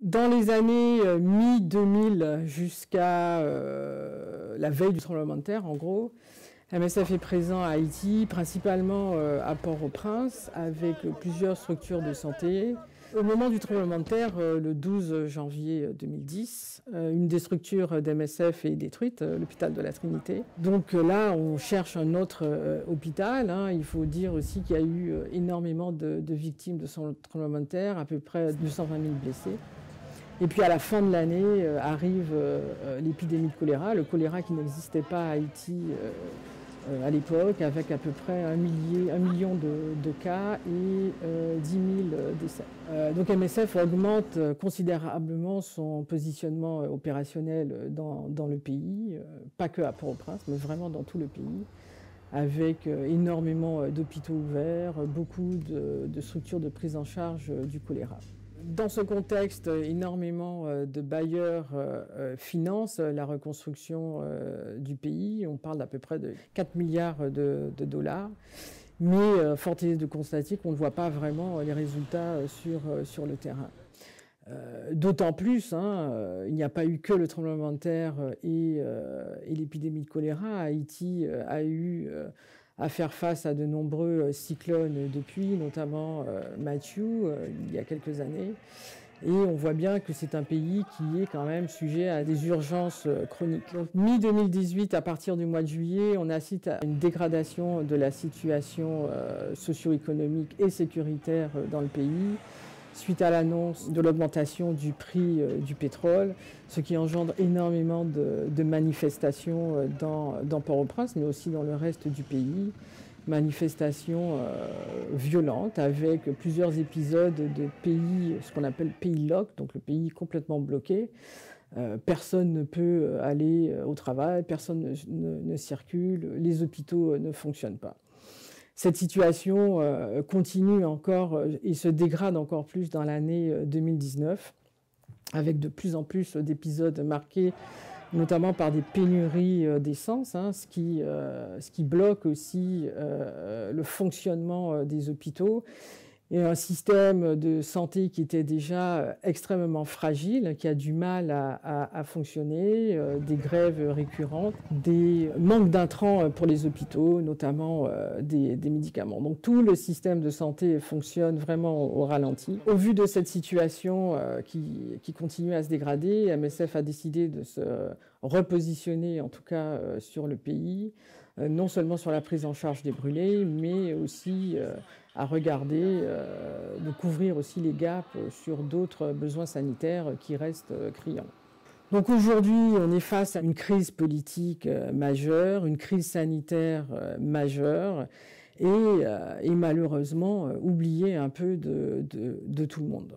Dans les années mi-2000 jusqu'à la veille du tremblement de terre, en gros, MSF est présent à Haïti, principalement à Port-au-Prince, avec plusieurs structures de santé. Au moment du tremblement de terre, le 12 janvier 2010, une des structures d'MSF est détruite, l'hôpital de la Trinité. Donc là, on cherche un autre hôpital. Il faut dire aussi qu'il y a eu énormément de victimes de ce tremblement de terre, à peu près 220 000 blessés. Et puis à la fin de l'année arrive l'épidémie de choléra, le choléra qui n'existait pas à Haïti à l'époque, avec à peu près 1 million de cas et 10 000 décès. Donc MSF augmente considérablement son positionnement opérationnel dans le pays, pas que à Port-au-Prince, mais vraiment dans tout le pays, avec énormément d'hôpitaux ouverts, beaucoup de structures de prise en charge du choléra. Dans ce contexte, énormément de bailleurs financent la reconstruction du pays. On parle d'à peu près de 4 milliards de dollars. Mais force est de constater qu'on ne voit pas vraiment les résultats sur le terrain. D'autant plus, il n'y a pas eu que le tremblement de terre et l'épidémie de choléra. Haïti a eu à faire face à de nombreux cyclones depuis, notamment Matthew, il y a quelques années. Et on voit bien que c'est un pays qui est quand même sujet à des urgences chroniques. Donc, mi-2018, à partir du mois de juillet, on assiste à une dégradation de la situation socio-économique et sécuritaire dans le pays, suite à l'annonce de l'augmentation du prix du pétrole, ce qui engendre énormément de manifestations dans Port-au-Prince, mais aussi dans le reste du pays. Manifestations violentes avec plusieurs épisodes de pays, ce qu'on appelle pays lock, donc le pays complètement bloqué. Personne ne peut aller au travail, personne ne circule, les hôpitaux ne fonctionnent pas. Cette situation continue encore et se dégrade encore plus dans l'année 2019, avec de plus en plus d'épisodes marqués notamment par des pénuries d'essence, ce qui bloque aussi le fonctionnement des hôpitaux. Et un système de santé qui était déjà extrêmement fragile, qui a du mal à fonctionner, des grèves récurrentes, des manques d'intrants pour les hôpitaux, notamment des médicaments. Donc tout le système de santé fonctionne vraiment au ralenti. Au vu de cette situation qui continue à se dégrader, MSF a décidé de se repositionner, en tout cas sur le pays, non seulement sur la prise en charge des brûlés, mais aussi à regarder, de couvrir aussi les gaps sur d'autres besoins sanitaires qui restent criants. Donc aujourd'hui, on est face à une crise politique majeure, une crise sanitaire majeure et malheureusement oubliée un peu de tout le monde.